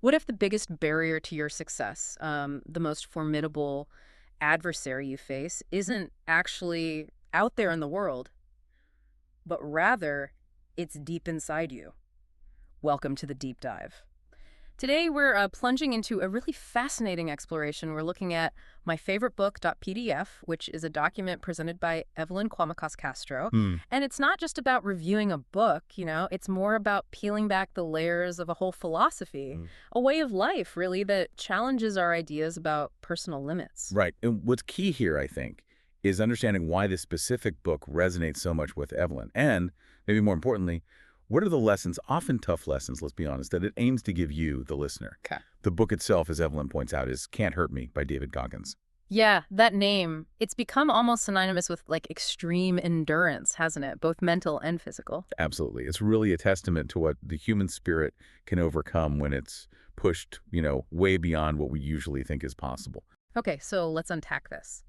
What if the biggest barrier to your success, the most formidable adversary you face, isn't actually out there in the world, but rather it's deep inside you? Welcome to the deep dive. Today, we're plunging into a really fascinating exploration. We're looking at my favorite book.pdf, which is a document presented by Evelyn Cuauhtémoc Castro. Hmm. And it's not just about reviewing a book, it's more about peeling back the layers of a whole philosophy, a way of life, really, that challenges our ideas about personal limits. Right. And what's key here, I think, is understanding why this specific book resonates so much with Evelyn. And, maybe more importantly, what are the lessons, often tough lessons, let's be honest, that it aims to give you, the listener? Okay. The book itself, as Evelyn points out, is Can't Hurt Me by David Goggins. Yeah, that name, it's become almost synonymous with extreme endurance, hasn't it? Both mental and physical. Absolutely. It's really a testament to what the human spirit can overcome when it's pushed, way beyond what we usually think is possible. Okay, so let's unpack this.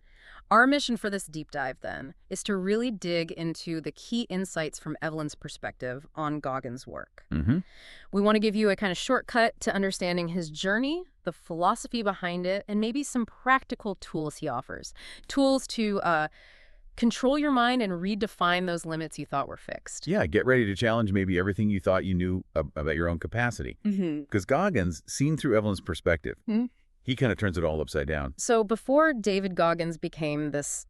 Our mission for this deep dive, then, is to really dig into the key insights from Evelyn's perspective on Goggins' work. Mm-hmm. We want to give you a kind of shortcut to understanding his journey, the philosophy behind it, and maybe some practical tools he offers. Tools to control your mind and redefine those limits you thought were fixed. Yeah, get ready to challenge maybe everything you thought you knew about your own capacity. Because Goggins, seen through Evelyn's perspective, he kind of turns it all upside down. So before David Goggins became this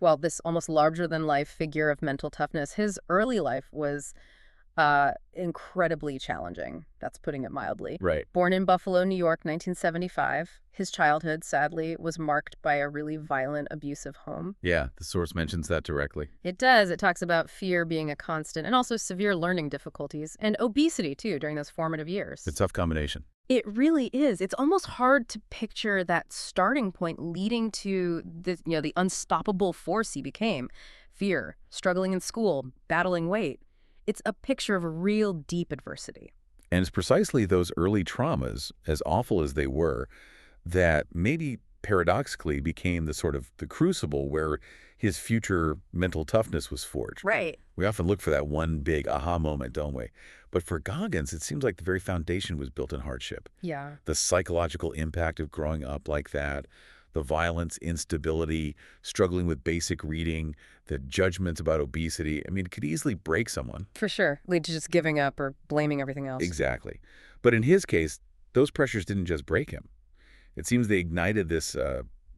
almost larger-than-life figure of mental toughness, his early life was incredibly challenging. That's putting it mildly. Right. Born in Buffalo, New York, 1975, his childhood, sadly, was marked by a really violent, abusive home. Yeah, the source mentions that directly. It does. It talks about fear being a constant and also severe learning difficulties and obesity, too, during those formative years. It's a tough combination. It really is. It's almost hard to picture that starting point leading to the unstoppable force he became. Fear, struggling in school, battling weight. It's a picture of a real deep adversity. And it's precisely those early traumas, as awful as they were, that maybe paradoxically became the crucible where his future mental toughness was forged. Right. We often look for that one big aha moment, don't we? But for Goggins, it seems like the very foundation was built in hardship. Yeah. The psychological impact of growing up like that, the violence, instability, struggling with basic reading, the judgments about obesity. I mean, it could easily break someone. For sure. Lead to just giving up or blaming everything else. Exactly. But in his case, those pressures didn't just break him. It seems they ignited this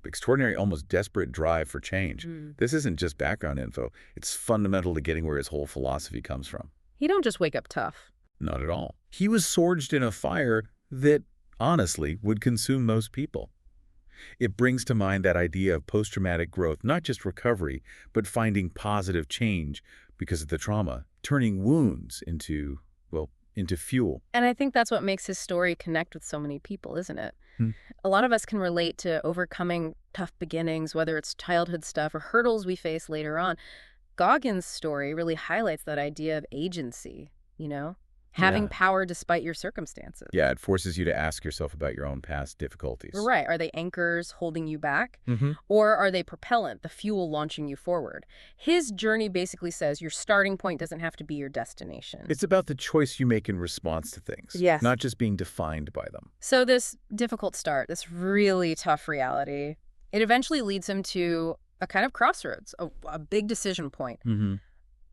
extraordinary, almost desperate drive for change. This isn't just background info. It's fundamental to getting where his whole philosophy comes from. He don't just wake up tough. Not at all. He was forged in a fire that, honestly, would consume most people. It brings to mind that idea of post-traumatic growth, not just recovery, but finding positive change because of the trauma, turning wounds into fuel. And I think that's what makes his story connect with so many people, isn't it? A lot of us can relate to overcoming tough beginnings, whether it's childhood stuff or hurdles we face later on. Goggins' story really highlights that idea of agency, having power despite your circumstances. Yeah, it forces you to ask yourself about your own past difficulties. Right. Are they anchors holding you back? Mm-hmm. Or are they propellant, the fuel launching you forward? His journey basically says your starting point doesn't have to be your destination. It's about the choice you make in response to things. Yes. Not just being defined by them. So this difficult start, this really tough reality, it eventually leads him to a kind of crossroads, a big decision point. Mm-hmm.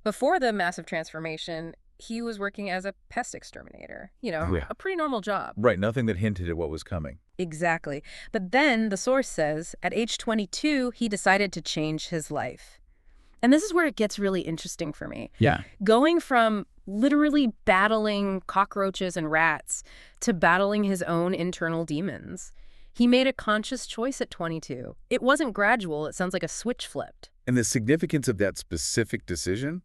Before the massive transformation, he was working as a pest exterminator, a pretty normal job. Right, nothing that hinted at what was coming. Exactly. But then, the source says, at age 22, he decided to change his life. And this is where it gets really interesting for me. Yeah. Going from literally battling cockroaches and rats to battling his own internal demons. He made a conscious choice at 22. It wasn't gradual. It sounds like a switch flipped. And the significance of that specific decision,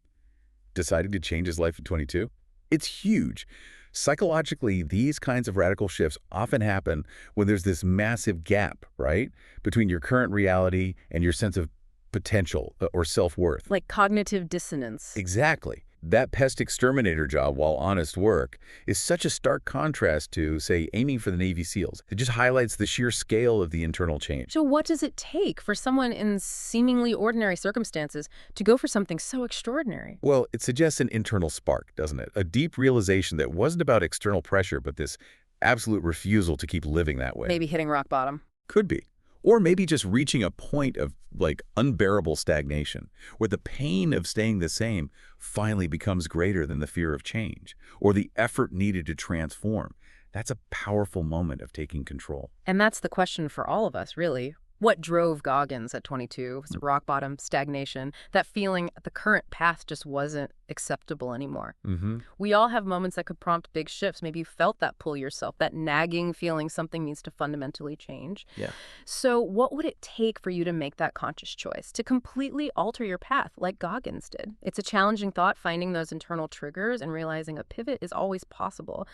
deciding to change his life at 22, it's huge. Psychologically, these kinds of radical shifts often happen when there's this massive gap, right, between your current reality and your sense of potential or self-worth. Like cognitive dissonance. Exactly. That pest exterminator job, while honest work, is such a stark contrast to, say, aiming for the Navy SEALs. It just highlights the sheer scale of the internal change. So what does it take for someone in seemingly ordinary circumstances to go for something so extraordinary? Well, it suggests an internal spark, doesn't it? A deep realization that wasn't about external pressure, but this absolute refusal to keep living that way. Maybe hitting rock bottom. Could be. Or maybe just reaching a point of, like, unbearable stagnation, where the pain of staying the same finally becomes greater than the fear of change, or the effort needed to transform. That's a powerful moment of taking control. And that's the question for all of us, really. What drove Goggins at 22? Was it rock bottom, stagnation, that feeling the current path just wasn't acceptable anymore? Mm-hmm. We all have moments that could prompt big shifts. Maybe you felt that pull yourself, that nagging feeling something needs to fundamentally change. Yeah. So what would it take for you to make that conscious choice, to completely alter your path like Goggins did? It's a challenging thought, finding those internal triggers and realizing a pivot is always possible.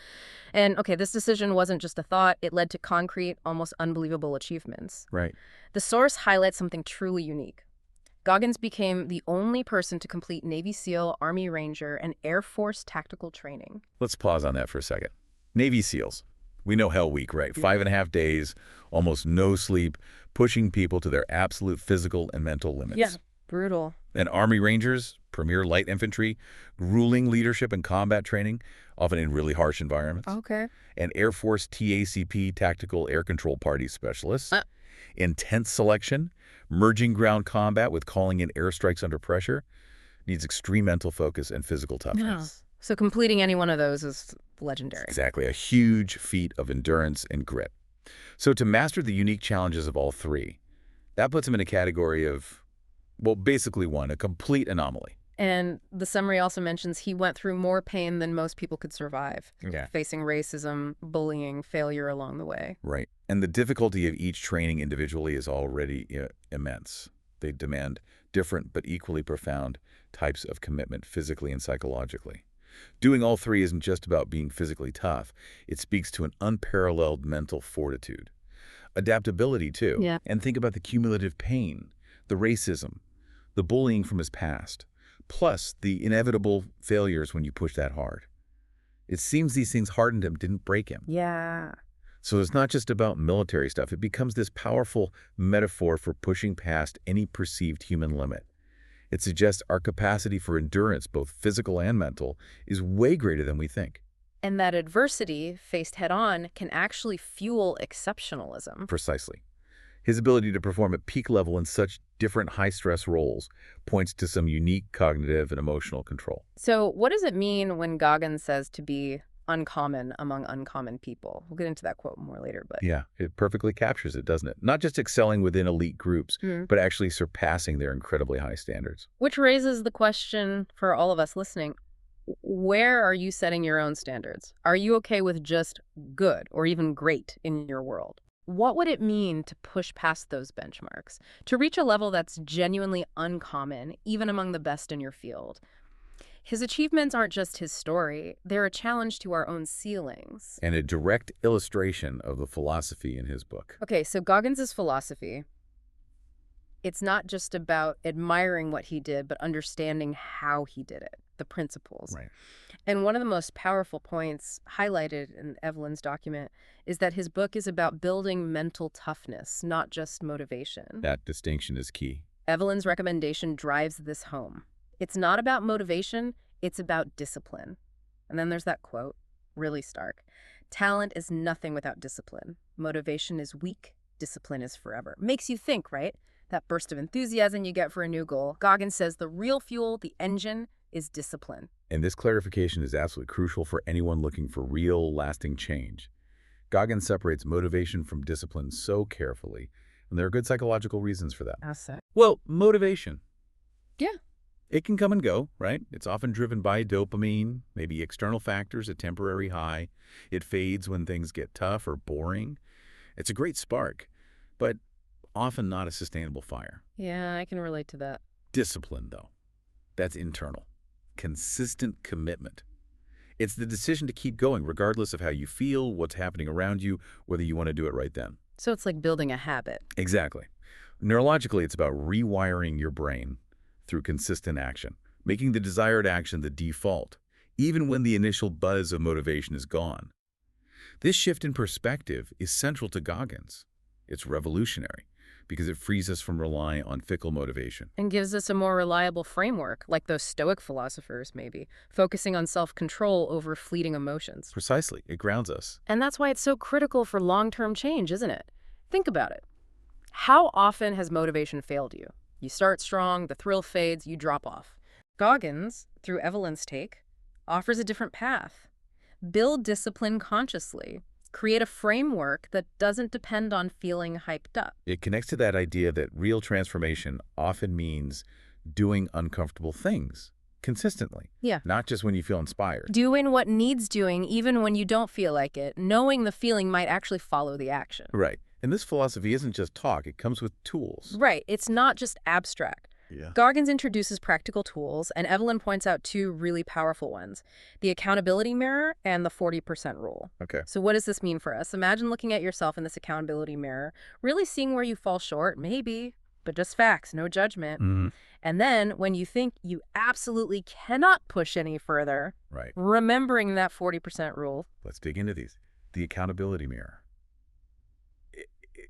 And okay, this decision wasn't just a thought. It led to concrete, almost unbelievable achievements. Right. The source highlights something truly unique. Goggins became the only person to complete Navy SEAL, Army Ranger, and Air Force tactical training. Let's pause on that for a second. Navy SEALs. We know Hell Week, right? 5.5 days, almost no sleep, pushing people to their absolute physical and mental limits. Yeah, brutal. And Army Rangers, premier light infantry, grueling leadership and combat training, often in really harsh environments. Okay. And Air Force TACP, Tactical Air Control Party Specialists. Intense selection, merging ground combat with calling in airstrikes under pressure, needs extreme mental focus and physical toughness. So completing any one of those is legendary. Exactly, a huge feat of endurance and grit. So to master the unique challenges of all three, that puts him in a category of, well, basically one, a complete anomaly. And the summary also mentions he went through more pain than most people could survive, Yeah. facing racism, bullying, failure along the way. Right. And the difficulty of each training individually is already immense. They demand different but equally profound types of commitment physically and psychologically. Doing all three isn't just about being physically tough. It speaks to an unparalleled mental fortitude. Adaptability, too. Yeah. And think about the cumulative pain, the racism, the bullying from his past, plus the inevitable failures when you push that hard. It seems these things hardened him, didn't break him. Yeah. So it's not just about military stuff. It becomes this powerful metaphor for pushing past any perceived human limit. It suggests our capacity for endurance, both physical and mental, is way greater than we think. And that adversity, faced head-on, can actually fuel exceptionalism. Precisely. His ability to perform at peak level in such different high-stress roles points to some unique cognitive and emotional control. So what does it mean when Goggins says to be uncommon among uncommon people? We'll get into that quote more later, but... Yeah, it perfectly captures it, doesn't it? Not just excelling within elite groups, but actually surpassing their incredibly high standards. Which raises the question for all of us listening, where are you setting your own standards? Are you okay with just good or even great in your world? What would it mean to push past those benchmarks, to reach a level that's genuinely uncommon, even among the best in your field? His achievements aren't just his story. They're a challenge to our own ceilings. And a direct illustration of the philosophy in his book. Okay, so Goggins' philosophy, it's not just about admiring what he did, but understanding how he did it, the principles. Right. And one of the most powerful points highlighted in Evelyn's document is that his book is about building mental toughness, not just motivation. That distinction is key. Evelyn's recommendation drives this home. It's not about motivation, it's about discipline. And then there's that quote, really stark. Talent is nothing without discipline. Motivation is weak, discipline is forever. Makes you think, right? That burst of enthusiasm you get for a new goal. Goggins says the real fuel, the engine, is discipline. And this clarification is absolutely crucial for anyone looking for real, lasting change. Goggins separates motivation from discipline so carefully, and there are good psychological reasons for that. How's that? Well, motivation. Yeah. It can come and go, right? It's often driven by dopamine, maybe external factors, a temporary high. It fades when things get tough or boring. It's a great spark, but often not a sustainable fire. Yeah, I can relate to that. Discipline, though, that's internal. Consistent commitment. It's the decision to keep going regardless of how you feel, what's happening around you, whether you want to do it right then. So it's like building a habit. Exactly. Neurologically, it's about rewiring your brain through consistent action, making the desired action the default, even when the initial buzz of motivation is gone. This shift in perspective is central to Goggins. It's revolutionary because it frees us from relying on fickle motivation. And gives us a more reliable framework, like those Stoic philosophers, maybe, focusing on self-control over fleeting emotions. Precisely. It grounds us. And that's why it's so critical for long-term change, isn't it? Think about it. How often has motivation failed you? You start strong, the thrill fades, you drop off. Goggins, through Evelyn's take, offers a different path. Build discipline consciously. Create a framework that doesn't depend on feeling hyped up. It connects to that idea that real transformation often means doing uncomfortable things consistently, Yeah. not just when you feel inspired. Doing what needs doing even when you don't feel like it, knowing the feeling might actually follow the action. Right. And this philosophy isn't just talk, it comes with tools. Right, it's not just abstract. Yeah. Goggins introduces practical tools, and Evelyn points out two really powerful ones, the accountability mirror and the 40% rule. Okay. So what does this mean for us? Imagine looking at yourself in this accountability mirror, really seeing where you fall short, maybe, but just facts, no judgment. Mm-hmm. And then when you think you absolutely cannot push any further, Right. remembering that 40% rule. Let's dig into these. The accountability mirror.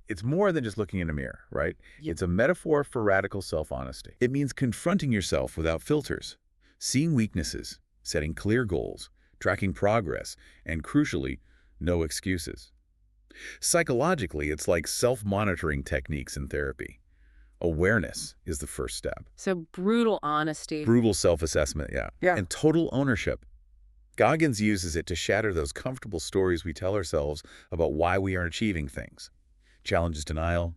It's more than just looking in a mirror, right? Yep. It's a metaphor for radical self-honesty. It means confronting yourself without filters, seeing weaknesses, setting clear goals, tracking progress, and crucially, no excuses. Psychologically, it's like self-monitoring techniques in therapy. Awareness is the first step. So brutal honesty. Brutal self-assessment, yeah. And total ownership. Goggins uses it to shatter those comfortable stories we tell ourselves about why we aren't achieving things. Challenges denial,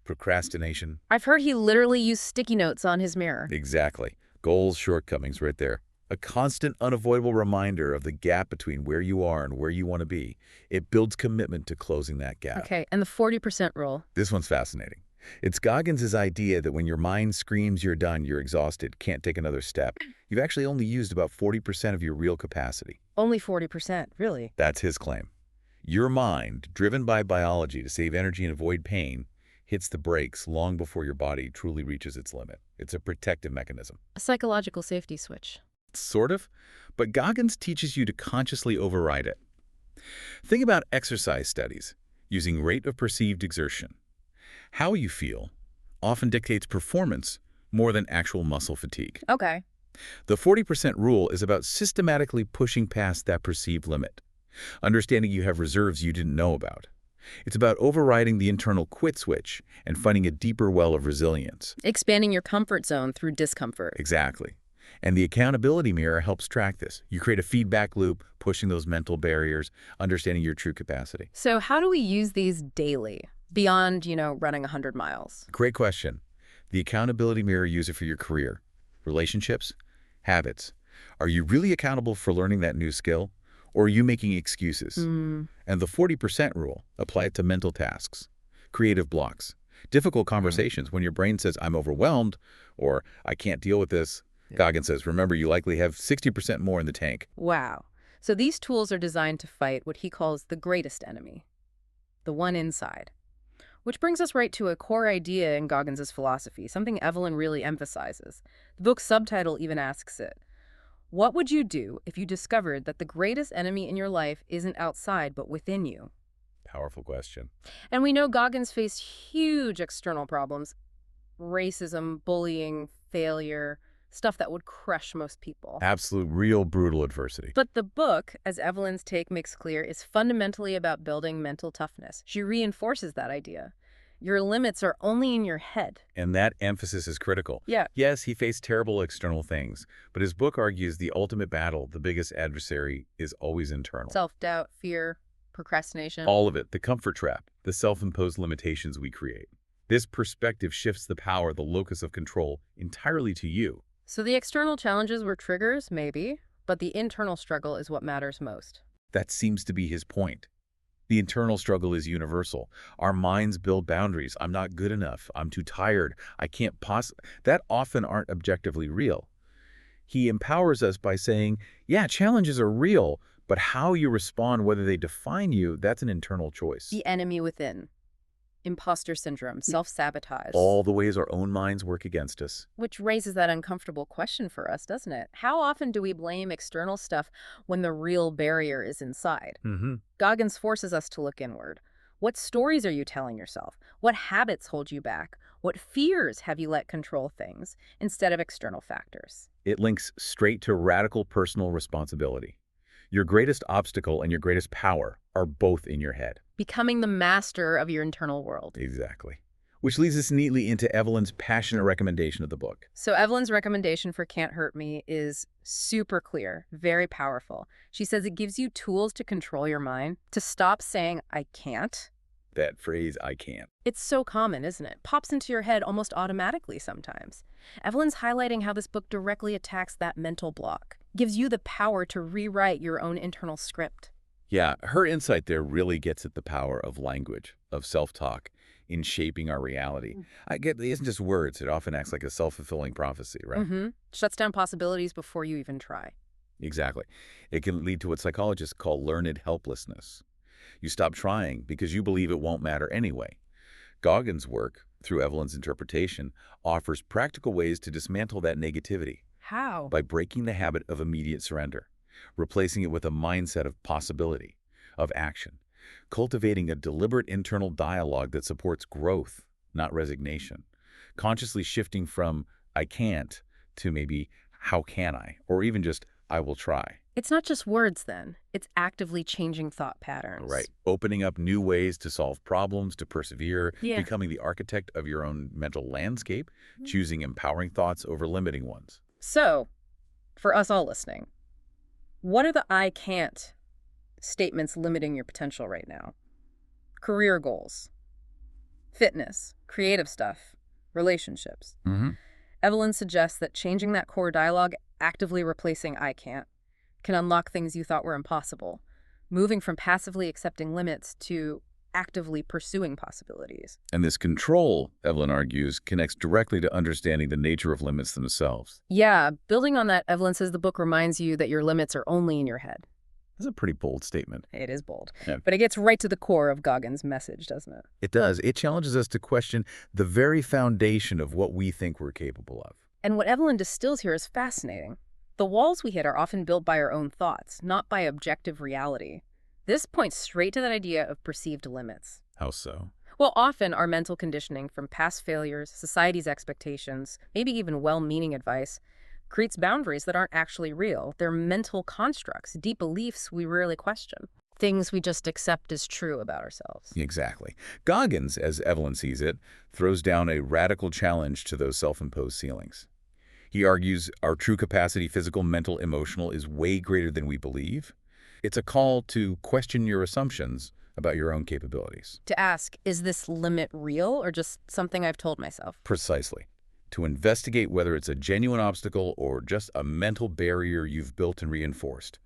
procrastination. I've heard he literally used sticky notes on his mirror. Exactly. Goals, shortcomings right there. A constant, unavoidable reminder of the gap between where you are and where you want to be. It builds commitment to closing that gap. Okay, and the 40% rule. This one's fascinating. It's Goggins' idea that when your mind screams you're done, you're exhausted, can't take another step, you've actually only used about 40% of your real capacity. Only 40%, really? That's his claim. Your mind, driven by biology to save energy and avoid pain, hits the brakes long before your body truly reaches its limit. It's a protective mechanism. A psychological safety switch. Sort of, but Goggins teaches you to consciously override it. Think about exercise studies using rate of perceived exertion. How you feel often dictates performance more than actual muscle fatigue. Okay. The 40% rule is about systematically pushing past that perceived limit, understanding you have reserves you didn't know about. It's about overriding the internal quit switch and finding a deeper well of resilience. Expanding your comfort zone through discomfort. Exactly. And the accountability mirror helps track this. You create a feedback loop, pushing those mental barriers, understanding your true capacity. So how do we use these daily, beyond, running 100 miles? Great question. The accountability mirror, use it for your career, relationships, habits. Are you really accountable for learning that new skill? Or are you making excuses? And the 40% rule, apply it to mental tasks, creative blocks, difficult conversations when your brain says, I'm overwhelmed, or I can't deal with this. Goggins says, remember, you likely have 60% more in the tank. Wow. So these tools are designed to fight what he calls the greatest enemy, the one inside. Which brings us right to a core idea in Goggins' philosophy, something Evelyn really emphasizes. The book's subtitle even asks it. What would you do if you discovered that the greatest enemy in your life isn't outside but within you? Powerful question. And we know Goggins faced huge external problems. Racism, bullying, failure, stuff that would crush most people. Absolute, real, brutal adversity. But the book, as Evelyn's take makes clear, is fundamentally about building mental toughness. She reinforces that idea. Your limits are only in your head. And that emphasis is critical. Yeah. Yes, he faced terrible external things, but his book argues the ultimate battle, the biggest adversary, is always internal. Self-doubt, fear, procrastination. All of it, the comfort trap, the self-imposed limitations we create. This perspective shifts the power, the locus of control, entirely to you. So the external challenges were triggers, maybe, but the internal struggle is what matters most. That seems to be his point. The internal struggle is universal. Our minds build boundaries. I'm not good enough. I'm too tired. I can't possibly. That often aren't objectively real. He empowers us by saying, yeah, challenges are real, but how you respond, whether they define you, that's an internal choice. The enemy within. Imposter syndrome, self-sabotage. All the ways our own minds work against us. Which raises that uncomfortable question for us, doesn't it? How often do we blame external stuff when the real barrier is inside? Goggins forces us to look inward. What stories are you telling yourself? What habits hold you back? What fears have you let control things instead of external factors? It links straight to radical personal responsibility. Your greatest obstacle and your greatest power are both in your head. Becoming the master of your internal world. Exactly. Which leads us neatly into Evelyn's passionate recommendation of the book. So Evelyn's recommendation for Can't Hurt Me is super clear, very powerful. She says it gives you tools to control your mind, to stop saying, I can't. That phrase, I can't. It's so common, isn't it? Pops into your head almost automatically sometimes. Evelyn's highlighting how this book directly attacks that mental block, gives you the power to rewrite your own internal script. Yeah, her insight there really gets at the power of language, of self-talk, in shaping our reality. I get it isn't just words. It often acts like a self-fulfilling prophecy, right? Shuts down possibilities before you even try. Exactly. It can lead to what psychologists call learned helplessness. You stop trying because you believe it won't matter anyway. Goggins' work, through Evelyn's interpretation, offers practical ways to dismantle that negativity How? by breaking the habit of immediate surrender, replacing it with a mindset of possibility, of action, cultivating a deliberate internal dialogue that supports growth, not resignation, consciously shifting from I can't to maybe how can I, or even just I will try. It's not just words then. It's actively changing thought patterns. Right. Opening up new ways to solve problems, to persevere, Yeah. becoming the architect of your own mental landscape, choosing empowering thoughts over limiting ones. So, for us all listening, what are the I can't statements limiting your potential right now? Career goals, fitness, creative stuff, relationships. Evelyn suggests that changing that core dialogue, actively replacing I can't, can unlock things you thought were impossible, moving from passively accepting limits to actively pursuing possibilities. And this control, Evelyn argues, connects directly to understanding the nature of limits themselves. Yeah, building on that, Evelyn says the book reminds you that your limits are only in your head. That's a pretty bold statement. It is bold, Yeah. but it gets right to the core of Goggins' message, doesn't it? It does. It challenges us to question the very foundation of what we think we're capable of. And what Evelyn distills here is fascinating. The walls we hit are often built by our own thoughts, not by objective reality. This points straight to that idea of perceived limits. How so? Well, often our mental conditioning from past failures, society's expectations, maybe even well-meaning advice, creates boundaries that aren't actually real. They're mental constructs, deep beliefs we rarely question, things we just accept as true about ourselves. Exactly. Goggins, as Evelyn sees it, throws down a radical challenge to those self-imposed ceilings. He argues our true capacity, physical, mental, emotional, is way greater than we believe. It's a call to question your assumptions about your own capabilities. To ask, is this limit real or just something I've told myself? Precisely. To investigate whether it's a genuine obstacle or just a mental barrier you've built and reinforced.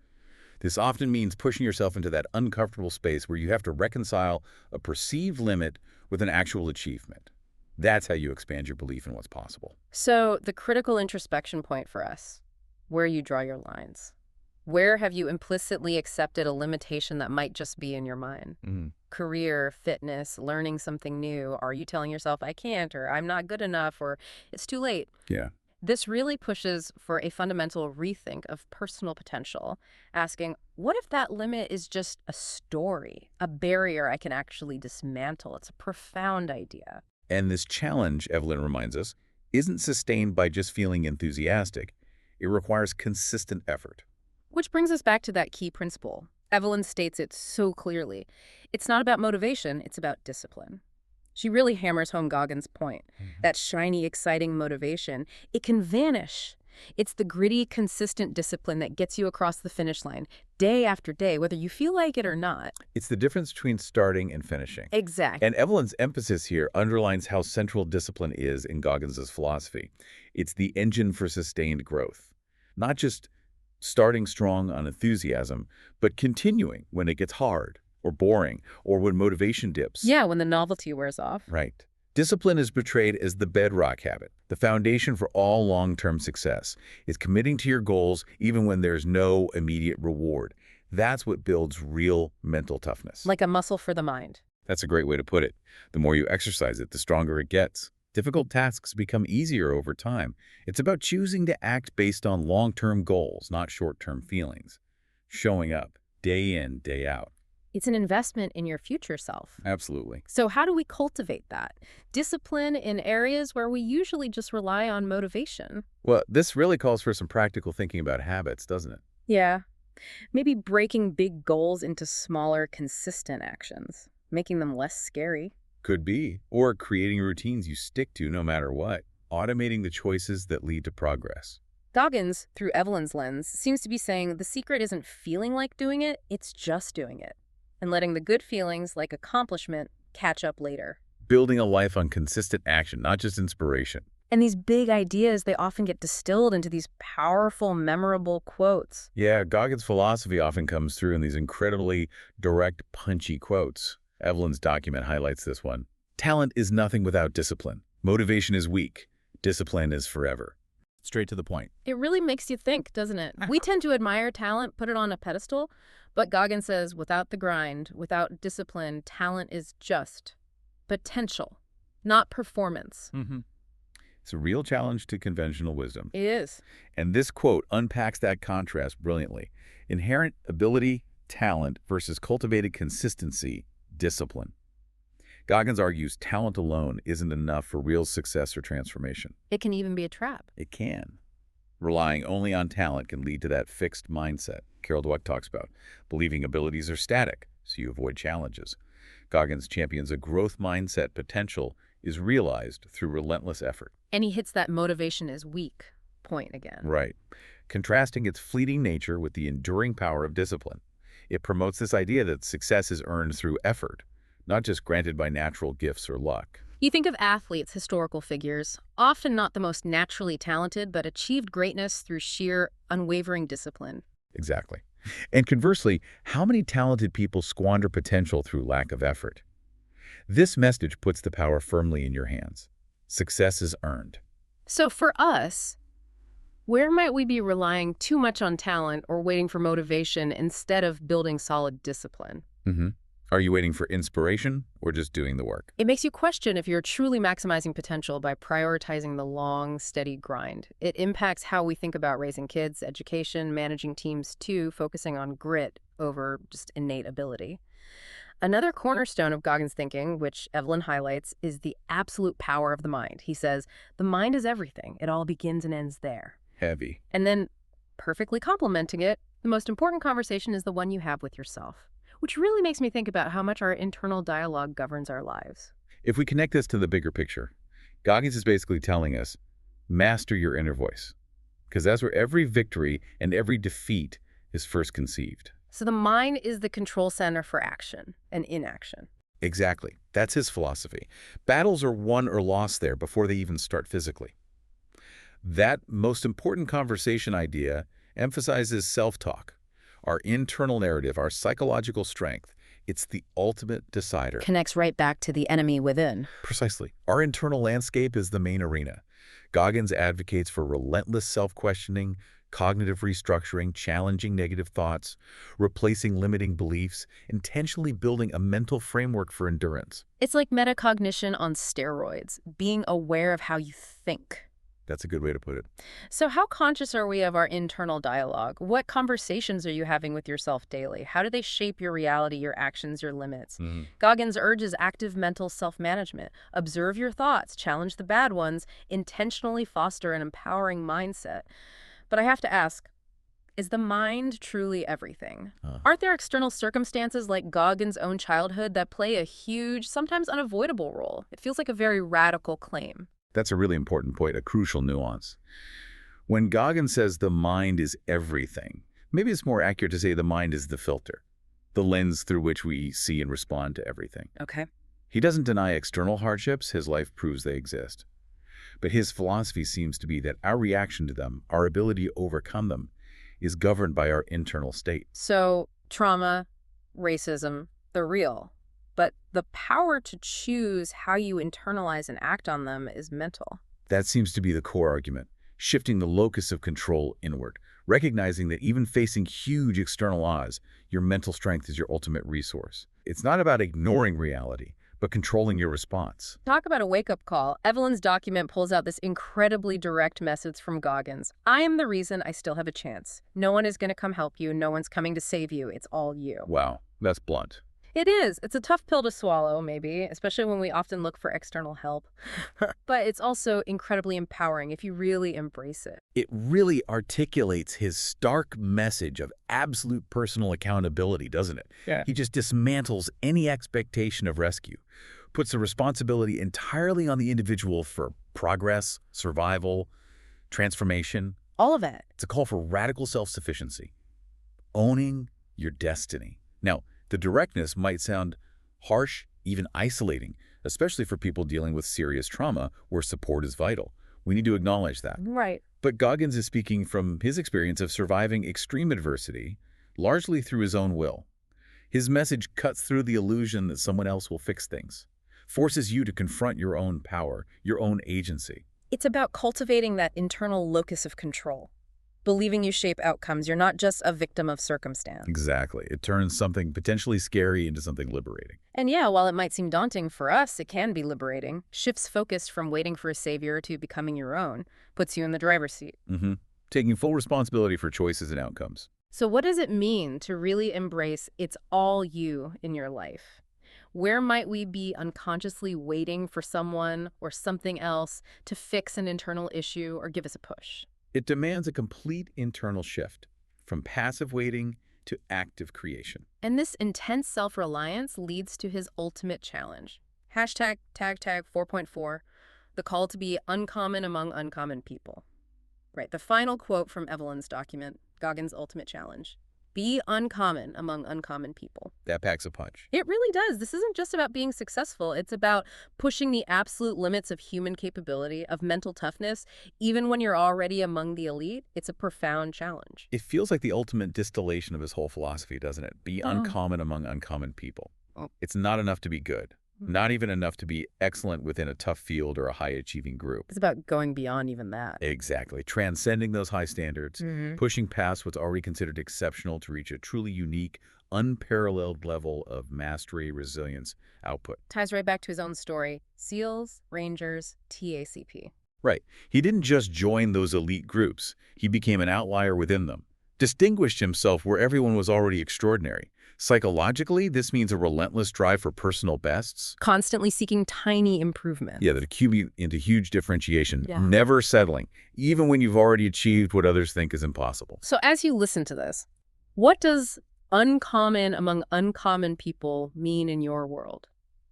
This often means pushing yourself into that uncomfortable space where you have to reconcile a perceived limit with an actual achievement. That's how you expand your belief in what's possible. So, the critical introspection point for us, where you draw your lines. Where have you implicitly accepted a limitation that might just be in your mind? Career, fitness, learning something new. Are you telling yourself, I can't, or I'm not good enough, or it's too late? Yeah. This really pushes for a fundamental rethink of personal potential, asking, what if that limit is just a story, a barrier I can actually dismantle? It's a profound idea. And this challenge, Evelyn reminds us, isn't sustained by just feeling enthusiastic. It requires consistent effort. Which brings us back to that key principle. Evelyn states it so clearly. It's not about motivation, it's about discipline. She really hammers home Goggins' point. That shiny, exciting motivation, it can vanish. It's the gritty, consistent discipline that gets you across the finish line, day after day, whether you feel like it or not. It's the difference between starting and finishing. Exactly. And Evelyn's emphasis here underlines how central discipline is in Goggins' philosophy. It's the engine for sustained growth. Not just starting strong on enthusiasm, but continuing when it gets hard or boring or when motivation dips. Yeah, when the novelty wears off. Right. Discipline is portrayed as the bedrock habit, the foundation for all long-term success. It's committing to your goals even when there's no immediate reward. That's what builds real mental toughness. Like a muscle for the mind. That's a great way to put it. The more you exercise it, the stronger it gets. Difficult tasks become easier over time. It's about choosing to act based on long-term goals, not short-term feelings. Showing up, day in, day out. It's an investment in your future self. Absolutely. So how do we cultivate that? Discipline in areas where we usually just rely on motivation. Well, this really calls for some practical thinking about habits, doesn't it? Yeah. Maybe breaking big goals into smaller, consistent actions, making them less scary. Could be. Or creating routines you stick to no matter what. Automating the choices that lead to progress. Goggins, through Evelyn's lens, seems to be saying the secret isn't feeling like doing it, it's just doing it. And letting the good feelings, like accomplishment, catch up later. Building a life on consistent action, not just inspiration. And these big ideas, they often get distilled into these powerful, memorable quotes. Yeah, Goggins' philosophy often comes through in these incredibly direct, punchy quotes. Evelyn's document highlights this one. Talent is nothing without discipline. Motivation is weak. Discipline is forever. Straight to the point. It really makes you think, doesn't it? We tend to admire talent, put it on a pedestal, but Goggins says without the grind, without discipline, talent is just potential, not performance. It's a real challenge to conventional wisdom. It is. And this quote unpacks that contrast brilliantly. Inherent ability, talent versus cultivated consistency, discipline. Goggins argues talent alone isn't enough for real success or transformation. It can even be a trap. It can. Relying only on talent can lead to that fixed mindset Carol Dweck talks about, believing abilities are static, so you avoid challenges. Goggins champions a growth mindset potential is realized through relentless effort. And he hits that motivation is weak point again. Right. Contrasting its fleeting nature with the enduring power of discipline. It promotes this idea that success is earned through effort, not just granted by natural gifts or luck. You think of athletes, historical figures, often not the most naturally talented, but achieved greatness through sheer, unwavering discipline. Exactly. And conversely, how many talented people squander potential through lack of effort? This message puts the power firmly in your hands. Success is earned. So for us, where might we be relying too much on talent or waiting for motivation instead of building solid discipline? Are you waiting for inspiration or just doing the work? It makes you question if you're truly maximizing potential by prioritizing the long, steady grind. It impacts how we think about raising kids, education, managing teams too, focusing on grit over just innate ability. Another cornerstone of Goggins' thinking, which Evelyn highlights, is the absolute power of the mind. He says, the mind is everything. It all begins and ends there. Heavy. And then, perfectly complementing it, the most important conversation is the one you have with yourself, which really makes me think about how much our internal dialogue governs our lives. If we connect this to the bigger picture, Goggins is basically telling us, master your inner voice, because that's where every victory and every defeat is first conceived. So the mind is the control center for action and inaction. Exactly. That's his philosophy. Battles are won or lost there before they even start physically. That most important conversation idea emphasizes self-talk, our internal narrative, our psychological strength. It's the ultimate decider. Connects right back to the enemy within. Precisely. Our internal landscape is the main arena. Goggins advocates for relentless self-questioning, cognitive restructuring, challenging negative thoughts, replacing limiting beliefs, intentionally building a mental framework for endurance. It's like metacognition on steroids, being aware of how you think. That's a good way to put it. So how conscious are we of our internal dialogue? What conversations are you having with yourself daily? How do they shape your reality, your actions, your limits? Goggins urges active mental self-management. Observe your thoughts, challenge the bad ones, intentionally foster an empowering mindset. But I have to ask, is the mind truly everything? Aren't there external circumstances like Goggins' own childhood that play a huge, sometimes unavoidable role? It feels like a very radical claim. That's a really important point, a crucial nuance. When Goggins says the mind is everything, maybe it's more accurate to say the mind is the filter, the lens through which we see and respond to everything. Okay. He doesn't deny external hardships, his life proves they exist. But his philosophy seems to be that our reaction to them, our ability to overcome them, is governed by our internal state. So trauma, racism, they're real. But the power to choose how you internalize and act on them is mental. That seems to be the core argument, shifting the locus of control inward, recognizing that even facing huge external odds, your mental strength is your ultimate resource. It's not about ignoring reality, but controlling your response. Talk about a wake-up call. Evelyn's document pulls out this incredibly direct message from Goggins. I am the reason I still have a chance. No one is going to come help you. No one's coming to save you. It's all you. Wow, that's blunt. It is. It's a tough pill to swallow, maybe, especially when we often look for external help. But it's also incredibly empowering if you really embrace it. It really articulates his stark message of absolute personal accountability, doesn't it? Yeah. He just dismantles any expectation of rescue, puts the responsibility entirely on the individual for progress, survival, transformation. All of it. It's a call for radical self-sufficiency, owning your destiny. Now, the directness might sound harsh, even isolating, especially for people dealing with serious trauma where support is vital. We need to acknowledge that. Right. But Goggins is speaking from his experience of surviving extreme adversity, largely through his own will. His message cuts through the illusion that someone else will fix things, forces you to confront your own power, your own agency. It's about cultivating that internal locus of control. Believing you shape outcomes. You're not just a victim of circumstance. Exactly. It turns something potentially scary into something liberating. And yeah, while it might seem daunting for us, it can be liberating. Shifts focus from waiting for a savior to becoming your own. Puts you in the driver's seat. Taking full responsibility for choices and outcomes. So what does it mean to really embrace it's all you in your life? Where might we be unconsciously waiting for someone or something else to fix an internal issue or give us a push? It demands a complete internal shift, from passive waiting to active creation. And this intense self-reliance leads to his ultimate challenge. Hashtag tag 4.4, the call to be uncommon among uncommon people. Right, the final quote from Evelyn's document, Goggins' ultimate challenge. Be uncommon among uncommon people. That packs a punch. It really does. This isn't just about being successful. It's about pushing the absolute limits of human capability, of mental toughness. Even when you're already among the elite, it's a profound challenge. It feels like the ultimate distillation of his whole philosophy, doesn't it? Be uncommon among uncommon people. It's not enough to be good. Not even enough to be excellent within a tough field or a high-achieving group. It's about going beyond even that. Exactly. Transcending those high standards, pushing past what's already considered exceptional to reach a truly unique, unparalleled level of mastery, resilience, output. Ties right back to his own story. SEALs, Rangers, TACP. Right. He didn't just join those elite groups. He became an outlier within them. Distinguished himself where everyone was already extraordinary. Psychologically, this means a relentless drive for personal bests. Constantly seeking tiny improvements. Yeah, that accumulate into huge differentiation, never settling, even when you've already achieved what others think is impossible. So as you listen to this, what does uncommon among uncommon people mean in your world?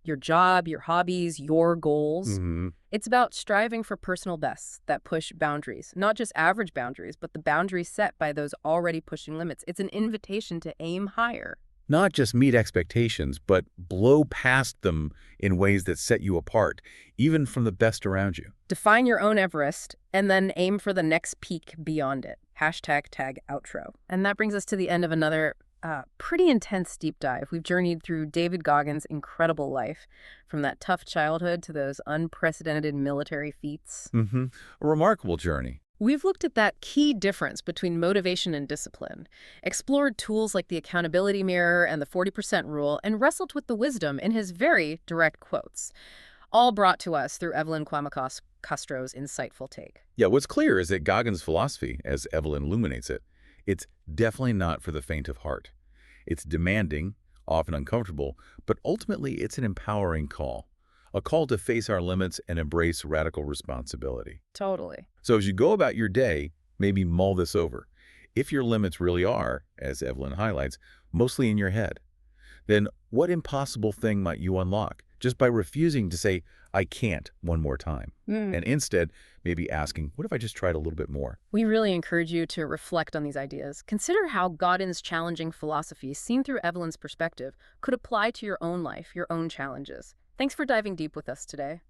Your job, your hobbies, your goals. It's about striving for personal bests that push boundaries, not just average boundaries, but the boundaries set by those already pushing limits. It's an invitation to aim higher. Not just meet expectations, but blow past them in ways that set you apart, even from the best around you. Define your own Everest, and then aim for the next peak beyond it. Hashtag tag outro. And that brings us to the end of another pretty intense deep dive. We've journeyed through David Goggins' incredible life, from that tough childhood to those unprecedented military feats. A remarkable journey. We've looked at that key difference between motivation and discipline, explored tools like the accountability mirror and the 40% rule, and wrestled with the wisdom in his very direct quotes, all brought to us through Evelyn Castro's insightful take. Yeah, what's clear is that Goggins' philosophy, as Evelyn illuminates it, it's definitely not for the faint of heart. It's demanding, often uncomfortable, but ultimately it's an empowering call. A call to face our limits and embrace radical responsibility. Totally. So as you go about your day, maybe mull this over. If your limits really are, as Evelyn highlights, mostly in your head, then what impossible thing might you unlock just by refusing to say, I can't, one more time? And instead, maybe asking, what if I just tried a little bit more? We really encourage you to reflect on these ideas. Consider how Goggins' challenging philosophy, seen through Evelyn's perspective, could apply to your own life, your own challenges. Thanks for diving deep with us today.